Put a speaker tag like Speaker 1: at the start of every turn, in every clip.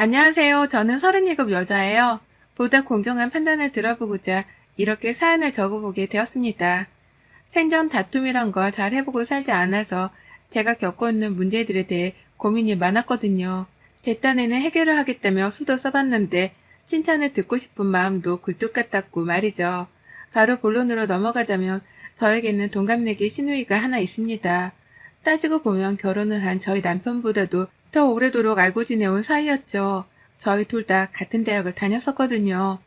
Speaker 1: 안녕하세요. 저는 37 여자예요. 보다 공정한 판단을 들어보고자 이렇게 사연을 적어보게 되었습니다. 생전 다툼이란 거 잘 해보고 살지 않아서 제가 겪고 있는 문제들에 대해 고민이 많았거든요. 제 딴에는 해결을 하겠다며 수도 써봤는데 칭찬을 듣고 싶은 마음도 굴뚝 같았고 말이죠. 바로 본론으로 넘어가자면 저에게는 동갑내기 시누이가 하나 있습니다. 따지고 보면 결혼을 한 저희 남편보다도 더 오래도록 알고 지내온 사이였죠. 저희 둘 다 같은 대학을 다녔었거든요.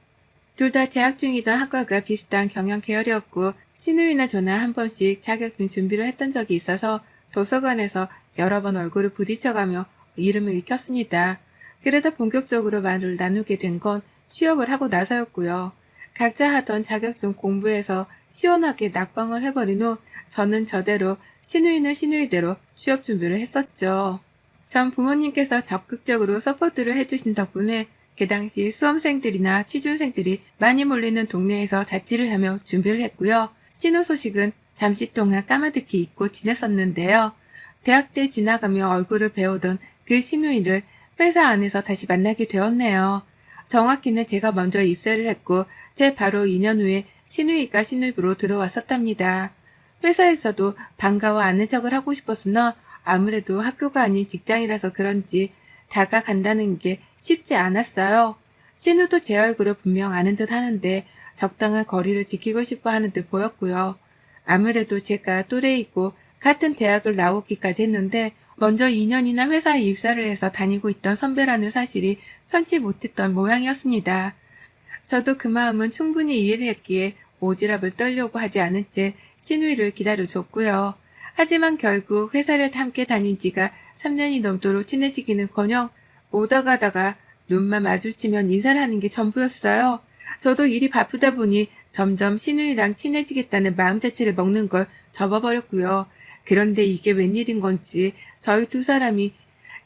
Speaker 1: 둘 다 재학 중이던 학과가 비슷한 경영 계열이었고 시누이나 저나 한 번씩 자격증 준비를 했던 적이 있어서 도서관에서 여러 번 얼굴을 부딪혀가며 이름을 익혔습니다. 그러다 본격적으로 말을 나누게 된 건 취업을 하고 나서였고요. 각자 하던 자격증 공부해서 시원하게 낙방을 해버린 후 저는 저대로 시누이는 시누이대로 취업 준비를 했었죠. 전 부모님께서 적극적으로 서포트를 해주신 덕분에 그 당시 수험생들이나 취준생들이 많이 몰리는 동네에서 자취를 하며 준비를 했고요. 신호 소식은 잠시 동안 까마득히 잊고 지냈었는데요. 대학 때 지나가며 얼굴을 배우던 그 시누이를 회사 안에서 다시 만나게 되었네요. 정확히는 제가 먼저 입사를 했고 제 바로 2년 후에 시누이가 신입으로 들어왔었답니다. 회사에서도 반가워 아는 척을 하고 싶었으나 아무래도 학교가 아닌 직장이라서 그런지 다가간다는 게 쉽지 않았어요. 신우도 제 얼굴을 분명 아는 듯 하는데 적당한 거리를 지키고 싶어 하는 듯 보였고요. 아무래도 제가 또래이고 같은 대학을 나오기까지 했는데 먼저 2년이나 회사에 입사를 해서 다니고 있던 선배라는 사실이 편치 못했던 모양이었습니다. 저도 그 마음은 충분히 이해를 했기에 오지랖을 떨려고 하지 않은 채 신우이를 기다려줬고요. 하지만 결국 회사를 함께 다닌 지가 3년이 넘도록 친해지기는커녕 오다 가다가 눈만 마주치면 인사를 하는 게 전부였어요. 저도 일이 바쁘다 보니 점점 신우이랑 친해지겠다는 마음 자체를 먹는 걸 접어버렸고요. 그런데 이게 웬일인 건지 저희 두 사람이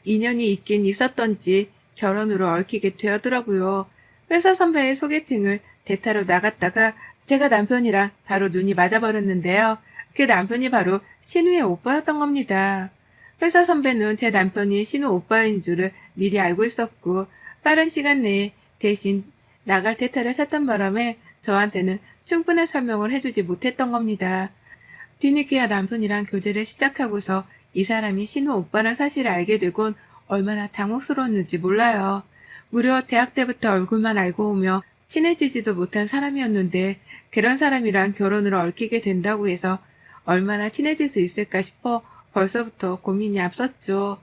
Speaker 1: 인연이 있긴 있었던지 결혼으로 얽히게 되었더라고요. 회사 선배의 소개팅을 대타로 나갔다가 제가 남편이랑 바로 눈이 맞아버렸는데요. 그 남편이 바로 신우의 오빠였던 겁니다. 회사 선배는 제 남편이 신우 오빠인 줄을 미리 알고 있었고 빠른 시간 내에 대신 나갈 대타를 샀던 바람에 저한테는 충분한 설명을 해주지 못했던 겁니다. 뒤늦게야 남편이랑 교제를 시작하고서 이 사람이 신우 오빠란 사실을 알게 되곤 얼마나 당혹스러웠는지 몰라요. 무려 대학 때부터 얼굴만 알고 오며 친해지지도 못한 사람이었는데 그런 사람이랑 결혼으로 얽히게 된다고 해서 얼마나 친해질 수 있을까 싶어 벌써부터 고민이 앞섰죠.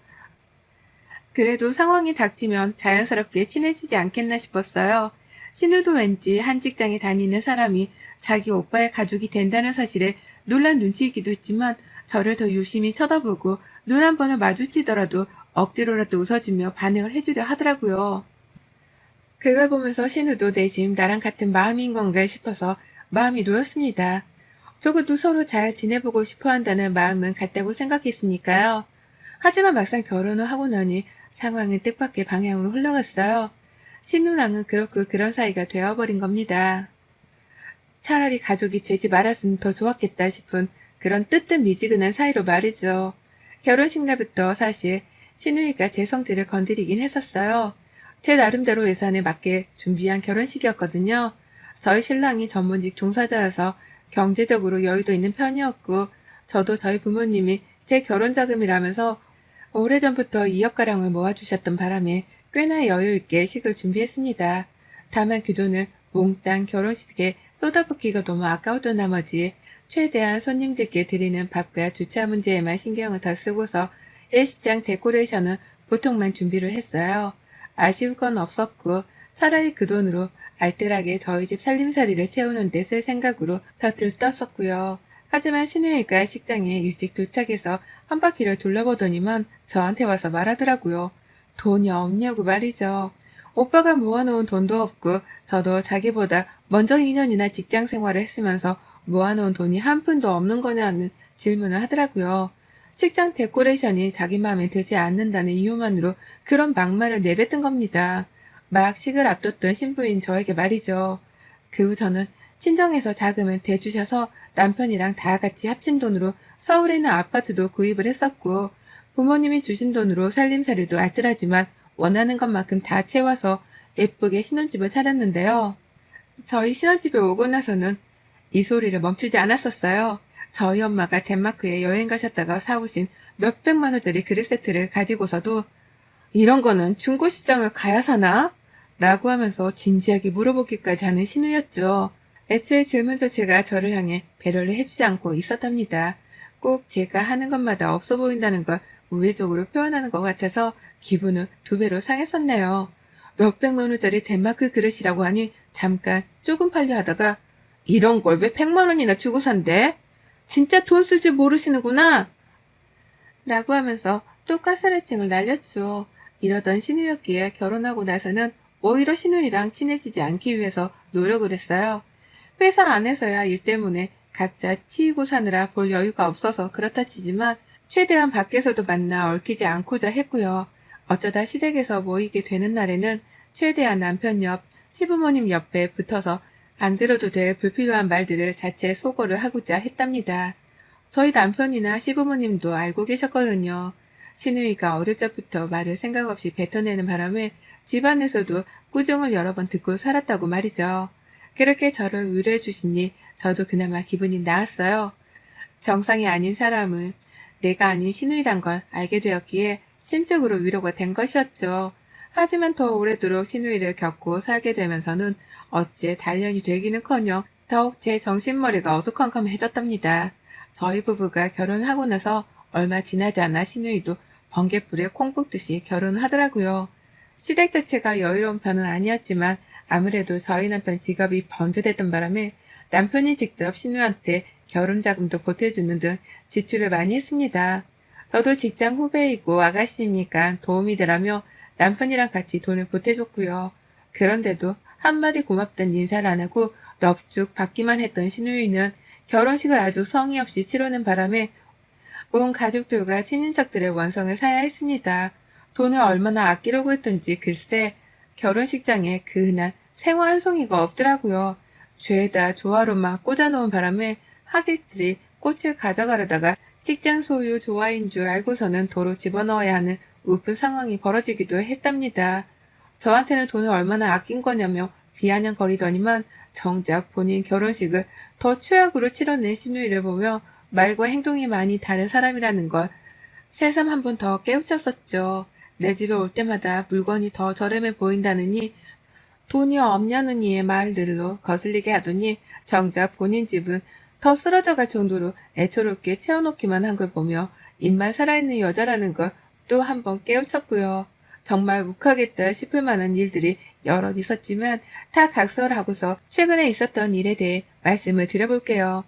Speaker 1: 그래도 상황이 닥치면 자연스럽게 친해지지 않겠나 싶었어요. 신우도 왠지 한 직장에 다니는 사람이 자기 오빠의 가족이 된다는 사실에 놀란 눈치이기도 했지만 저를 더 유심히 쳐다보고 눈 한 번을 마주치더라도 억지로라도 웃어주며 반응을 해주려 하더라고요. 그걸 보면서 신우도 내심 나랑 같은 마음인 건가 싶어서 마음이 놓였습니다. 적어도 서로 잘 지내보고 싶어 한다는 마음은 같다고 생각했으니까요. 하지만 막상 결혼을 하고 나니 상황은 뜻밖의 방향으로 흘러갔어요. 신우랑은 그렇고 그런 사이가 되어버린 겁니다. 차라리 가족이 되지 말았으면 더 좋았겠다 싶은 그런 뜨뜻미지근한 사이로 말이죠. 결혼식 날부터 사실 신우이가 제 성질을 건드리긴 했었어요. 제 나름대로 예산에 맞게 준비한 결혼식이었거든요. 저희 신랑이 전문직 종사자여서 경제적으로 여유도 있는 편이었고 저도 저희 부모님이 제 결혼 자금이라면서 오래전부터 2억가량을 모아주셨던 바람에 꽤나 여유있게 식을 준비했습니다. 다만 그 돈을 몽땅 결혼식에 쏟아붓기가 너무 아까웠던 나머지 최대한 손님들께 드리는 밥과 주차 문제에만 신경을 더 쓰고서 예식장 데코레이션은 보통만 준비를 했어요. 아쉬울 건 없었고 차라리 그 돈으로 알뜰하게 저희 집 살림살이를 채우는 데 쓸 생각으로 더 들떴었고요. 하지만 신우이가 식장에 일찍 도착해서 한 바퀴를 둘러보더니만 저한테 와서 말하더라고요. 돈이 없냐고 말이죠. 오빠가 모아놓은 돈도 없고 저도 자기보다 먼저 2년이나 직장 생활을 했으면서 모아놓은 돈이 한 푼도 없는 거냐는 질문을 하더라고요. 식장 데코레이션이 자기 마음에 들지 않는다는 이유만으로 그런 막말을 내뱉은 겁니다. 막 식을 앞뒀던 신부인 저에게 말이죠. 그 후 저는 친정에서 자금을 대주셔서 남편이랑 다 같이 합친 돈으로 서울에 있는 아파트도 구입을 했었고 부모님이 주신 돈으로 살림살이도 알뜰하지만 원하는 것만큼 다 채워서 예쁘게 신혼집을 차렸는데요. 저희 신혼집에 오고 나서는 이 소리를 멈추지 않았었어요. 저희 엄마가 덴마크에 여행 가셨다가 사오신 몇백만 원짜리 그릇 세트를 가지고서도 이런 거는 중고시장을 가야 사나? 라고 하면서 진지하게 물어보기까지 하는 신우였죠. 애초에 질문 자체가 저를 향해 배려를 해주지 않고 있었답니다. 꼭 제가 하는 것마다 없어 보인다는 걸 우회적으로 표현하는 것 같아서 기분은 2배로 상했었네요. 몇백만 원짜리 덴마크 그릇이라고 하니 잠깐 조금 팔려 하다가 이런 걸 왜 100만 원이나 주고 산대? 진짜 돈 쓸 줄 모르시는구나! 라고 하면서 또 가스라이팅을 날렸죠. 이러던 신우였기에 결혼하고 나서는 오히려 신우이랑 친해지지 않기 위해서 노력을 했어요. 회사 안에서야 일 때문에 각자 치이고 사느라 볼 여유가 없어서 그렇다 치지만 최대한 밖에서도 만나 얽히지 않고자 했고요. 어쩌다 시댁에서 모이게 되는 날에는 최대한 남편 옆, 시부모님 옆에 붙어서 안 들어도 될 불필요한 말들을 자체 소거를 하고자 했답니다. 저희 남편이나 시부모님도 알고 계셨거든요. 신우이가 어릴 적부터 말을 생각 없이 뱉어내는 바람에 집안에서도 꾸중을 여러 번 듣고 살았다고 말이죠. 그렇게 저를 위로해 주시니 저도 그나마 기분이 나았어요. 정상이 아닌 사람은 내가 아닌 신우이란 걸 알게 되었기에 심적으로 위로가 된 것이었죠. 하지만 더 오래도록 신우이를 겪고 살게 되면서는 어째 단련이 되기는커녕 더욱 제 정신머리가 어두컴컴해졌답니다. 저희 부부가 결혼하고 나서 얼마 지나지 않아 신우이도 번갯불에 콩 볶듯이 결혼을 하더라고요. 시댁 자체가 여유로운 편은 아니었지만 아무래도 저희 남편 직업이 번듯했던 바람에 남편이 직접 신우한테 결혼자금도 보태주는 등 지출을 많이 했습니다. 저도 직장 후배이고 아가씨니까 도움이 되라며 남편이랑 같이 돈을 보태줬고요. 그런데도 한마디 고맙단 인사를 안 하고 넙죽 받기만 했던 신우이는 결혼식을 아주 성의 없이 치르는 바람에 온 가족들과 친인척들의 원성을 사야 했습니다. 돈을 얼마나 아끼려고 했던지 글쎄 결혼식장에 그 흔한 생화 한 송이가 없더라고요. 죄다 조화로만 꽂아놓은 바람에 하객들이 꽃을 가져가려다가 식장 소유 조화인 줄 알고서는 도로 집어넣어야 하는 우픈 상황이 벌어지기도 했답니다. 저한테는 돈을 얼마나 아낀 거냐며 비아냥거리더니만 정작 본인 결혼식을 더 최악으로 치러낸 신우이를 보며 말과 행동이 많이 다른 사람이라는 걸 새삼 한 번 더 깨우쳤었죠. 내 집에 올 때마다 물건이 더 저렴해 보인다느니 돈이 없냐느니의 말들로 거슬리게 하더니 정작 본인 집은 더 쓰러져 갈 정도로 애처롭게 채워놓기만 한 걸 보며 입만 살아있는 여자라는 걸 또 한 번 깨우쳤고요. 정말 욱하겠다 싶을 만한 일들이 여럿 있었지만 다 각설하고서 최근에 있었던 일에 대해 말씀을 드려볼게요.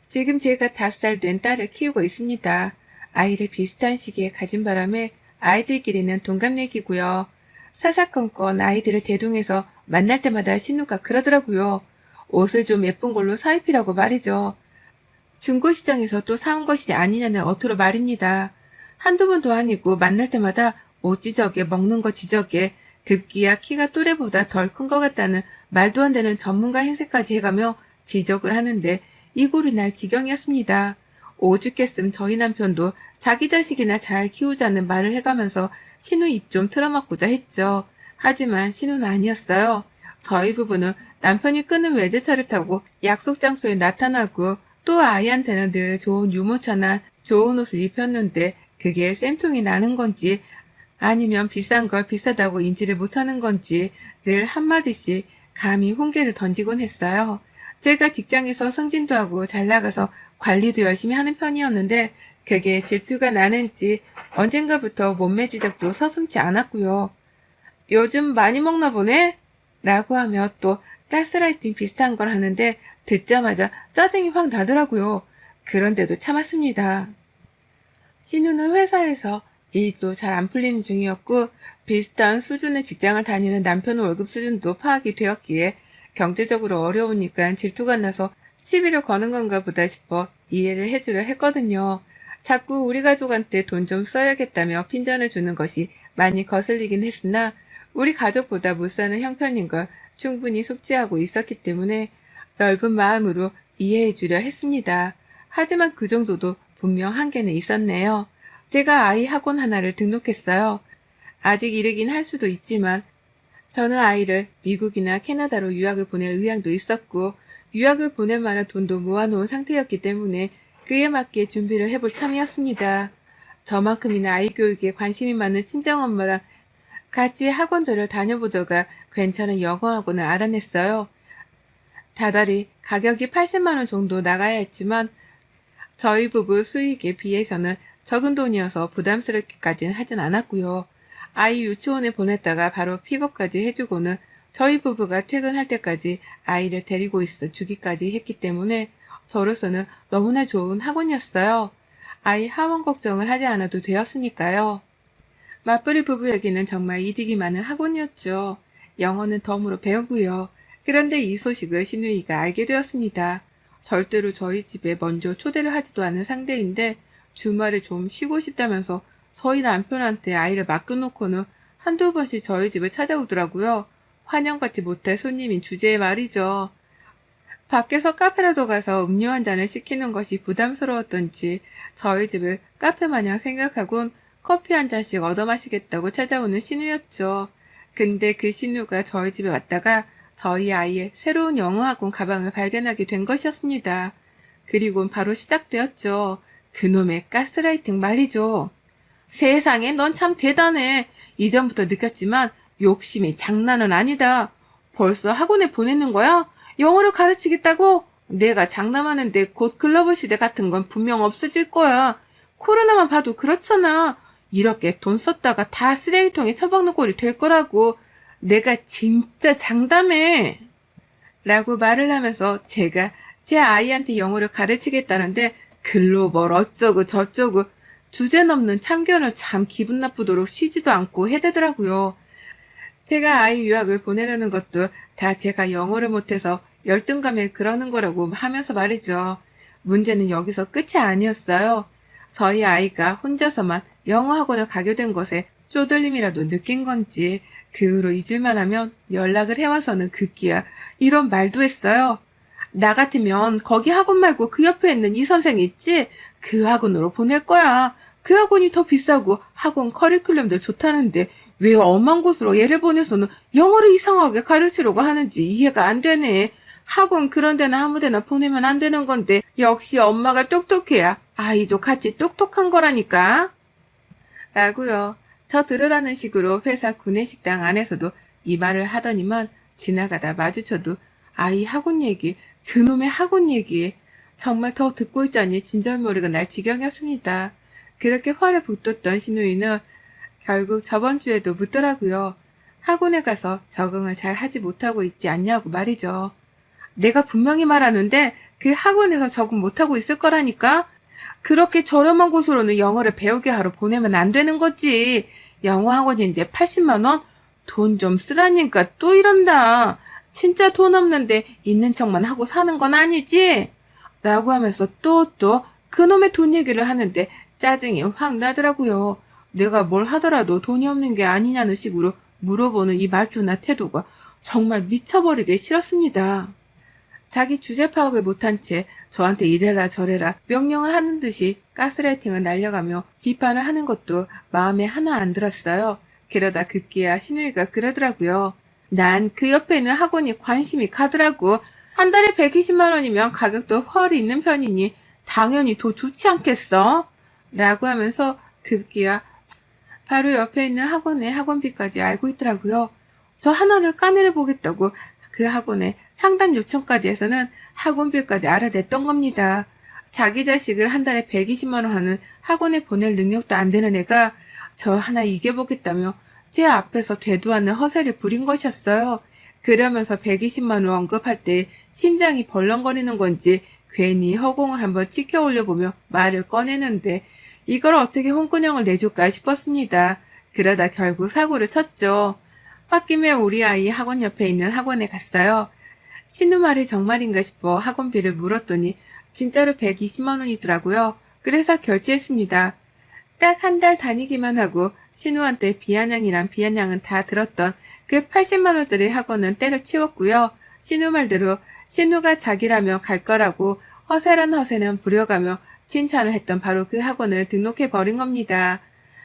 Speaker 1: 지금 제가 5살 된 딸을 키우고 있습니다. 아이를 비슷한 시기에 가진 바람에 아이들끼리는 동갑내기고요. 사사건건 아이들을 대동해서 만날 때마다 신우가 그러더라고요. 옷을 좀 예쁜 걸로 사입히라고 말이죠. 중고시장에서 또 사온 것이 아니냐는 어투로 말입니다. 한두 번도 아니고 만날 때마다 옷 지적에 먹는 거 지적에 급기야 키가 또래보다 덜 큰 것 같다는 말도 안 되는 전문가 행세까지 해가며 지적을 하는데 이골이 날 지경이었습니다. 오죽했음 저희 남편도 자기 자식이나 잘 키우자는 말을 해가면서 신우 입 좀 틀어막고자 했죠. 하지만 신우는 아니었어요. 저희 부부는 남편이 끄는 외제차를 타고 약속 장소에 나타나고 또 아이한테는 늘 좋은 유모차나 좋은 옷을 입혔는데 그게 쌤통이 나는 건지 아니면 비싼 걸 비싸다고 인지를 못하는 건지 늘 한마디씩 감히 훈계를 던지곤 했어요. 제가 직장에서 승진도 하고 잘 나가서 관리도 열심히 하는 편이었는데 그게 질투가 나는지 언젠가부터 몸매 지적도 서슴지 않았고요. 요즘 많이 먹나 보네? 라고 하며 또 가스라이팅 비슷한 걸 하는데 듣자마자 짜증이 확 나더라고요. 그런데도 참았습니다. 신우는 회사에서 일도 잘 안 풀리는 중이었고 비슷한 수준의 직장을 다니는 남편 월급 수준도 파악이 되었기에 경제적으로 어려우니까 질투가 나서 시비를 거는 건가 보다 싶어 이해를 해주려 했거든요. 자꾸 우리 가족한테 돈 좀 써야겠다며 핀잔을 주는 것이 많이 거슬리긴 했으나 우리 가족보다 못 사는 형편인 걸 충분히 숙지하고 있었기 때문에 넓은 마음으로 이해해주려 했습니다. 하지만 그 정도도 분명 한계는 있었네요. 제가 아이 학원 하나를 등록했어요. 아직 이르긴 할 수도 있지만 저는 아이를 미국이나 캐나다로 유학을 보낼 의향도 있었고 유학을 보낼 만한 돈도 모아놓은 상태였기 때문에 그에 맞게 준비를 해볼 참이었습니다. 저만큼이나 아이 교육에 관심이 많은 친정엄마랑 같이 학원들을 다녀보다가 괜찮은 영어학원을 알아냈어요. 다달이 가격이 80만 원 정도 나가야 했지만 저희 부부 수익에 비해서는 적은 돈이어서 부담스럽게까지는 하진 않았고요. 아이 유치원에 보냈다가 바로 픽업까지 해주고는 저희 부부가 퇴근할 때까지 아이를 데리고 있어 주기까지 했기 때문에 저로서는 너무나 좋은 학원이었어요. 아이 하원 걱정을 하지 않아도 되었으니까요. 맞벌이 부부에게는 정말 이득이 많은 학원이었죠. 영어는 덤으로 배우고요. 그런데 이 소식을 신우이가 알게 되었습니다. 절대로 저희 집에 먼저 초대를 하지도 않은 상대인데 주말에 좀 쉬고 싶다면서 저희 남편한테 아이를 맡겨놓고는 한두 번씩 저희 집을 찾아오더라고요. 환영받지 못할 손님인 주제에 말이죠. 밖에서 카페라도 가서 음료 한 잔을 시키는 것이 부담스러웠던지 저희 집을 카페 마냥 생각하곤 커피 한 잔씩 얻어 마시겠다고 찾아오는 신우였죠. 근데 그 신우가 저희 집에 왔다가 저희 아이의 새로운 영어학원 가방을 발견하게 된 것이었습니다. 그리곤 바로 시작되었죠. 그놈의 가스라이팅 말이죠. 세상에 넌 참 대단해. 이전부터 느꼈지만 욕심이 장난은 아니다. 벌써 학원에 보내는 거야? 영어를 가르치겠다고? 내가 장담하는데 곧 글로벌 시대 같은 건 분명 없어질 거야. 코로나만 봐도 그렇잖아. 이렇게 돈 썼다가 다 쓰레기통에 처박는 꼴이 될 거라고. 내가 진짜 장담해. 라고 말을 하면서 제가 제 아이한테 영어를 가르치겠다는데 글로벌 어쩌고 저쩌고 주제넘는 참견을 참 기분 나쁘도록 쉬지도 않고 해대더라고요. 제가 아이 유학을 보내려는 것도 다 제가 영어를 못해서 열등감에 그러는 거라고 하면서 말이죠. 문제는 여기서 끝이 아니었어요. 저희 아이가 혼자서만 영어 학원을 가게 된 것에 쪼들림이라도 느낀 건지 그 후로 잊을만 하면 연락을 해와서는 급기야 이런 말도 했어요. 나 같으면 거기 학원 말고 그 옆에 있는 이 선생 있지? 그 학원으로 보낼 거야. 그 학원이 더 비싸고 학원 커리큘럼도 좋다는데 왜 엄한 곳으로 얘를 보내서는 영어를 이상하게 가르치려고 하는지 이해가 안 되네. 학원 그런 데나 아무 데나 보내면 안 되는 건데 역시 엄마가 똑똑해야 아이도 같이 똑똑한 거라니까. 라고요. 저 들으라는 식으로 회사 구내식당 안에서도 이 말을 하더니만 지나가다 마주쳐도 아이 학원 얘기, 그놈의 학원 얘기 정말 더 듣고 있자니 진절머리가 날 지경이었습니다. 그렇게 화를 북돋던 신우이는 결국 저번 주에도 묻더라고요. 학원에 가서 적응을 잘 하지 못하고 있지 않냐고 말이죠. 내가 분명히 말하는데 그 학원에서 적응 못하고 있을 거라니까? 그렇게 저렴한 곳으로는 영어를 배우게 하러 보내면 안 되는 거지. 영어 학원인데 80만 원? 돈 좀 쓰라니까 또 이런다. 진짜 돈 없는데 있는 척만 하고 사는 건 아니지? 라고 하면서 또 그놈의 돈 얘기를 하는데 짜증이 확 나더라고요. 내가 뭘 하더라도 돈이 없는 게 아니냐는 식으로 물어보는 이 말투나 태도가 정말 미쳐버리게 싫었습니다. 자기 주제 파악을 못한 채 저한테 이래라 저래라 명령을 하는 듯이 가스라이팅을 날려가며 비판을 하는 것도 마음에 하나 안 들었어요. 그러다 급기야 신우이가 그러더라고요. 난 그 옆에 있는 학원이 관심이 가더라고. 한 달에 120만 원이면 가격도 헐 있는 편이니 당연히 더 좋지 않겠어? 라고 하면서 급기야 바로 옆에 있는 학원의 학원비까지 알고 있더라고요. 저 하나를 까내려 보겠다고 그 학원에 상담 요청까지 해서는 학원비까지 알아냈던 겁니다. 자기 자식을 한 달에 120만 원 하는 학원에 보낼 능력도 안 되는 애가 저 하나 이겨보겠다며 제 앞에서 되도 않는 허세를 부린 것이었어요. 그러면서 120만 원 언급할 때 심장이 벌렁거리는 건지 괜히 허공을 한번 치켜 올려보며 말을 꺼내는데 이걸 어떻게 홍군형을 내줄까 싶었습니다. 그러다 결국 사고를 쳤죠. 홧김에 우리 아이 학원 옆에 있는 학원에 갔어요. 신우 말이 정말인가 싶어 학원비를 물었더니 진짜로 120만 원이더라고요. 그래서 결제했습니다. 딱 한 달 다니기만 하고 신우한테 비아냥이란 비아냥은 다 들었던 그 80만 원짜리 학원은 때려치웠고요. 신우 말대로 신우가 자기라며 갈 거라고 허세란 허세는 부려가며 칭찬을 했던 바로 그 학원을 등록해버린 겁니다.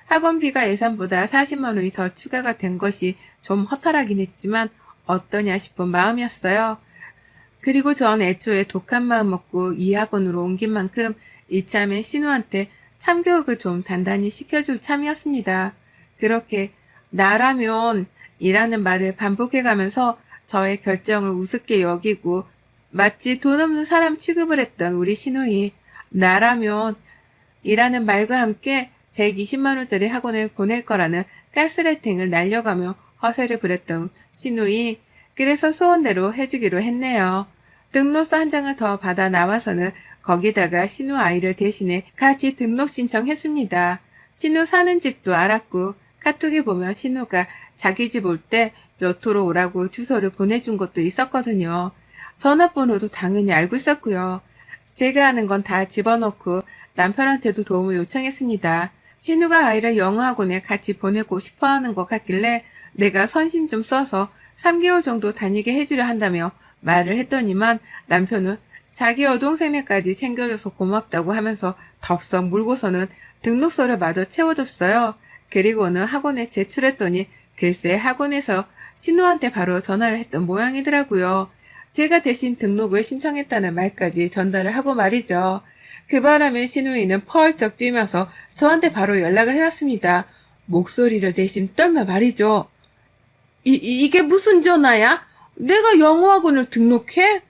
Speaker 1: 학원비가 예산보다 40만 원이 더 추가가 된 것이 좀 허탈하긴 했지만 어떠냐 싶은 마음이었어요. 그리고 전 애초에 독한 마음 먹고 이 학원으로 옮긴 만큼 이참에 신우한테 참교육을 좀 단단히 시켜줄 참이었습니다. 그렇게 나라면 이라는 말을 반복해가면서 저의 결정을 우습게 여기고 마치 돈 없는 사람 취급을 했던 우리 신우이 나라면 이라는 말과 함께 120만 원짜리 학원을 보낼 거라는 가스라이팅을 날려가며 허세를 부렸던 신우이 그래서 소원대로 해주기로 했네요. 등록서 한 장을 더 받아 나와서는 거기다가 신우 아이를 대신해 같이 등록 신청했습니다. 신우 사는 집도 알았고 카톡에 보면 신우가 자기 집 올 때 몇 호로 오라고 주소를 보내준 것도 있었거든요. 전화번호도 당연히 알고 있었고요. 제가 아는 건 다 집어넣고 남편한테도 도움을 요청했습니다. 신우가 아이를 영어학원에 같이 보내고 싶어하는 것 같길래 내가 선심 좀 써서 3개월 정도 다니게 해주려 한다며 말을 했더니만 남편은 자기 여동생네까지 챙겨줘서 고맙다고 하면서 덥석 물고서는 등록서를 마저 채워줬어요. 그리고는 학원에 제출했더니 글쎄 학원에서 신우한테 바로 전화를 했던 모양이더라고요. 제가 대신 등록을 신청했다는 말까지 전달을 하고 말이죠. 그 바람에 신우이는 펄쩍 뛰면서 저한테 바로 연락을 해왔습니다. 목소리를 대신 떨며 말이죠. 이게 무슨 전화야? 내가 영어학원을 등록해?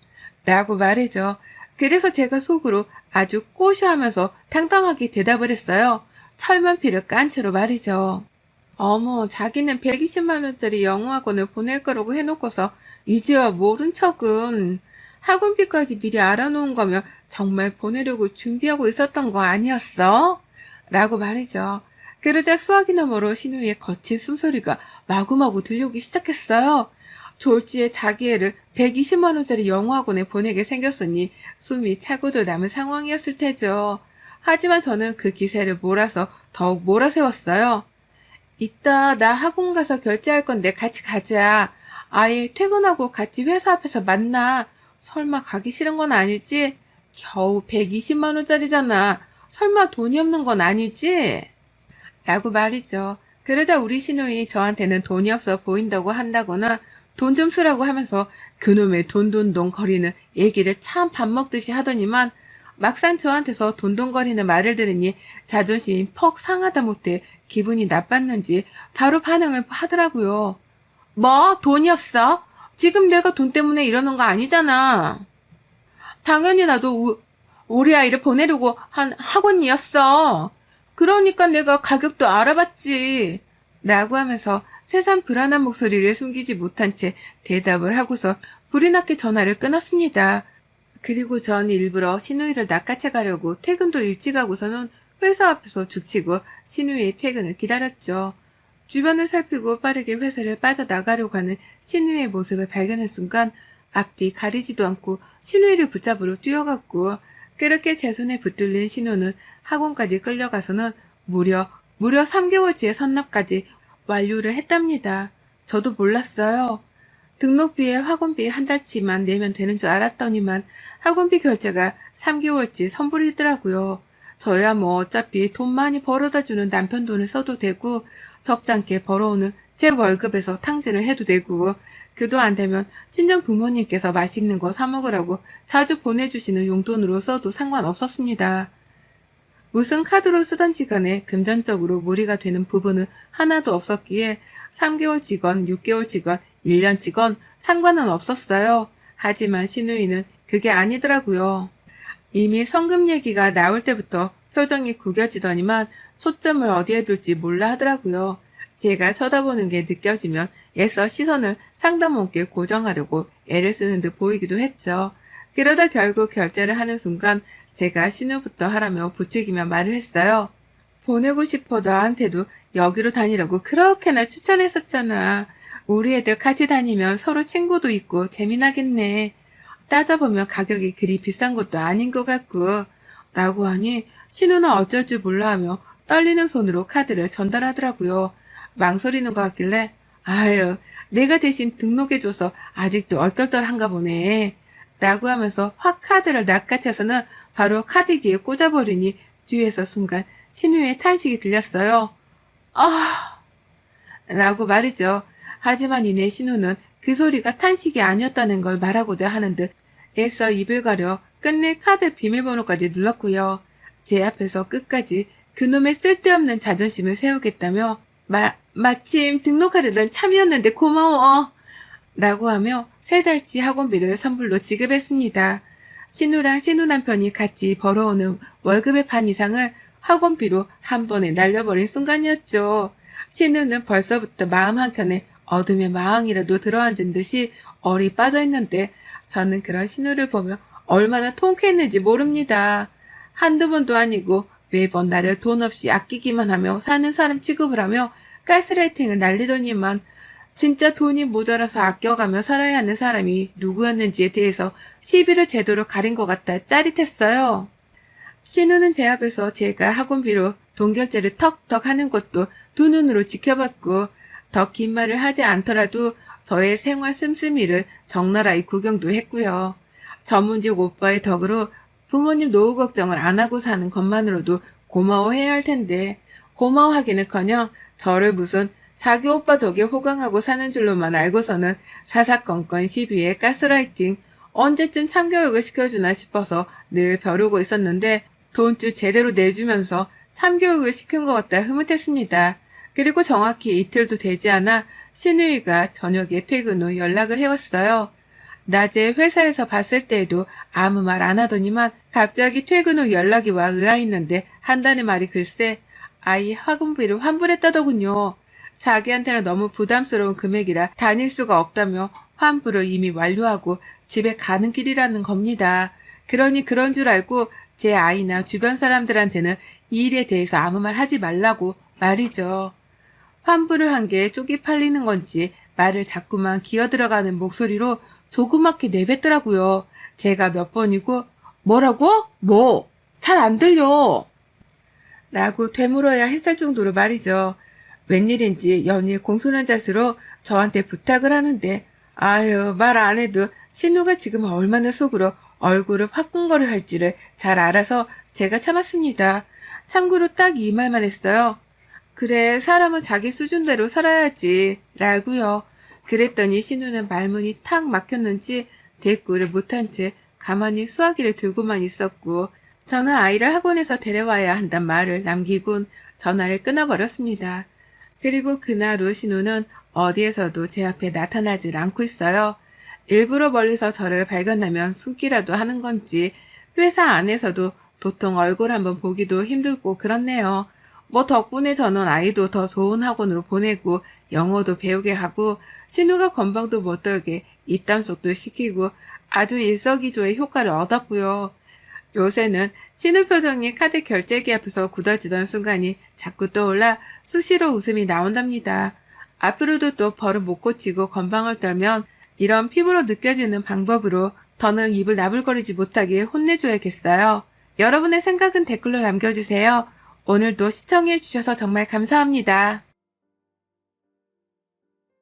Speaker 1: 라고 말이죠. 그래서 제가 속으로 아주 꼬셔하면서 당당하게 대답을 했어요. 철면피를 깐 채로 말이죠. 어머, 자기는 120만 원짜리 영어학원을 보낼 거라고 해놓고서 이제와 모른 척은 학원비까지 미리 알아놓은 거면 정말 보내려고 준비하고 있었던 거 아니었어? 라고 말이죠. 그러자 수화기 너머로 신우의 거친 숨소리가 마구마구 들려오기 시작했어요. 졸지에 자기 애를 120만 원짜리 영어학원에 보내게 생겼으니 숨이 차고도 남은 상황이었을 테죠. 하지만 저는 그 기세를 몰아서 더욱 몰아세웠어요. 이따 나 학원 가서 결제할 건데 같이 가자. 아예 퇴근하고 같이 회사 앞에서 만나. 설마 가기 싫은 건 아니지? 겨우 120만 원짜리잖아. 설마 돈이 없는 건 아니지? 라고 말이죠. 그러자 우리 신우이 저한테는 돈이 없어 보인다고 한다거나 돈 좀 쓰라고 하면서 그놈의 돈돈돈 거리는 얘기를 참 밥 먹듯이 하더니만 막상 저한테서 돈돈거리는 말을 들으니 자존심이 퍽 상하다 못해 기분이 나빴는지 바로 반응을 하더라고요. 뭐? 돈이 없어? 지금 내가 돈 때문에 이러는 거 아니잖아. 당연히 나도 우리 아이를 보내려고 한 학원이었어. 그러니까 내가 가격도 알아봤지. 라고 하면서 세상 불안한 목소리를 숨기지 못한 채 대답을 하고서 불이 났게 전화를 끊었습니다. 그리고 전 일부러 신우이를 낚아채 가려고 퇴근도 일찍 하고서는 회사 앞에서 죽치고 신우이의 퇴근을 기다렸죠. 주변을 살피고 빠르게 회사를 빠져나가려고 하는 신우이의 모습을 발견한 순간 앞뒤 가리지도 않고 신우이를 붙잡으러 뛰어갔고 그렇게 제 손에 붙들린 신우는 학원까지 끌려가서는 무려 3개월치의 선납까지 완료를 했답니다. 저도 몰랐어요. 등록비에 학원비 한 달치만 내면 되는 줄 알았더니만 학원비 결제가 3개월치 선불이더라고요. 저야 뭐 어차피 돈 많이 벌어다 주는 남편 돈을 써도 되고 적잖게 벌어오는 제 월급에서 탕진을 해도 되고 그도 안 되면 친정 부모님께서 맛있는 거 사 먹으라고 자주 보내주시는 용돈으로 써도 상관없었습니다. 무슨 카드로 쓰던지 간에 금전적으로 무리가 되는 부분은 하나도 없었기에 3개월 직원, 6개월 직원, 1년 직원 상관은 없었어요. 하지만 신우이는 그게 아니더라고요. 이미 성금 얘기가 나올 때부터 표정이 구겨지더니만 초점을 어디에 둘지 몰라 하더라고요. 제가 쳐다보는 게 느껴지면 애써 시선을 상담원께 고정하려고 애를 쓰는 듯 보이기도 했죠. 그러다 결국 결제를 하는 순간 제가 신우부터 하라며 부추기며 말을 했어요. 보내고 싶어 너한테도 여기로 다니라고 그렇게나 추천했었잖아. 우리 애들 같이 다니면 서로 친구도 있고 재미나겠네. 따져보면 가격이 그리 비싼 것도 아닌 것 같고 라고 하니 신우는 어쩔 줄 몰라 하며 떨리는 손으로 카드를 전달하더라고요. 망설이는 것 같길래 아유 내가 대신 등록해줘서 아직도 얼떨떨한가 보네 라고 하면서 확 카드를 낚아채서는 바로 카드기에 꽂아버리니 뒤에서 순간 신우의 탄식이 들렸어요. 아, 라고 말이죠. 하지만 이내 신우는 그 소리가 탄식이 아니었다는 걸 말하고자 하는 듯 애써 입을 가려 끝내 카드 비밀번호까지 눌렀고요. 제 앞에서 끝까지 그놈의 쓸데없는 자존심을 세우겠다며 마침 등록하려던 참이었는데 고마워 라고 하며 3달치 학원비를 선불로 지급했습니다. 신우랑 신우 남편이 같이 벌어오는 월급의 반 이상을 학원비로 한 번에 날려버린 순간이었죠. 신우는 벌써부터 마음 한켠에 어둠의 마왕이라도 들어앉은 듯이 얼이 빠져있는데 저는 그런 신우를 보며 얼마나 통쾌했는지 모릅니다. 한두 번도 아니고 매번 나를 돈 없이 아끼기만 하며 사는 사람 취급을 하며 가스라이팅을 날리더니만 진짜 돈이 모자라서 아껴가며 살아야 하는 사람이 누구였는지에 대해서 시비를 제대로 가린 것 같아 짜릿했어요. 신우는 제 앞에서 제가 학원비로 돈 결제를 턱턱 하는 것도 두 눈으로 지켜봤고 더 긴 말을 하지 않더라도 저의 생활 씀씀이를 적나라히 구경도 했고요. 전문직 오빠의 덕으로 부모님 노후 걱정을 안 하고 사는 것만으로도 고마워해야 할 텐데 고마워하기는커녕 저를 무슨 자기 오빠 덕에 호강하고 사는 줄로만 알고서는 사사건건 시비에 가스라이팅 언제쯤 참교육을 시켜주나 싶어서 늘 벼르고 있었는데 돈줄 제대로 내주면서 참교육을 시킨 것 같다 흐뭇했습니다. 그리고 정확히 이틀도 되지 않아 신우이가 저녁에 퇴근 후 연락을 해왔어요. 낮에 회사에서 봤을 때에도 아무 말 안 하더니만 갑자기 퇴근 후 연락이 와 의아했는데 한다는 말이 글쎄 아이 학원비를 환불했다더군요. 자기한테는 너무 부담스러운 금액이라 다닐 수가 없다며 환불을 이미 완료하고 집에 가는 길이라는 겁니다. 그러니 그런 줄 알고 제 아이나 주변 사람들한테는 이 일에 대해서 아무 말 하지 말라고 말이죠. 환불을 한 게 쪽이 팔리는 건지 말을 자꾸만 기어들어가는 목소리로 조그맣게 내뱉더라고요. 제가 몇 번이고 뭐라고? 뭐? 잘 안 들려. 라고 되물어야 했을 정도로 말이죠. 웬일인지 연일 공손한 자세로 저한테 부탁을 하는데 아유 말 안 해도 신우가 지금 얼마나 속으로 얼굴을 화끈거려 할지를 잘 알아서 제가 참았습니다. 참고로 딱 이 말만 했어요. 그래 사람은 자기 수준대로 살아야지 라고요. 그랬더니 신우는 말문이 탁 막혔는지 대꾸를 못한 채 가만히 수화기를 들고만 있었고 저는 아이를 학원에서 데려와야 한단 말을 남기곤 전화를 끊어버렸습니다. 그리고 그날 후 신우는 어디에서도 제 앞에 나타나질 않고 있어요. 일부러 멀리서 저를 발견하면 숨기라도 하는 건지 회사 안에서도 도통 얼굴 한번 보기도 힘들고 그렇네요. 뭐 덕분에 저는 아이도 더 좋은 학원으로 보내고 영어도 배우게 하고 신우가 건방도 못 떨게 입단속도 시키고 아주 일석이조의 효과를 얻었고요. 요새는 신우 표정이 카드 결제기 앞에서 굳어지던 순간이 자꾸 떠올라 수시로 웃음이 나온답니다. 앞으로도 또 버릇 못 고치고 건방을 떨면 이런 피부로 느껴지는 방법으로 더는 입을 나불거리지 못하게 혼내줘야겠어요. 여러분의 생각은 댓글로 남겨주세요. 오늘도 시청해주셔서 정말 감사합니다.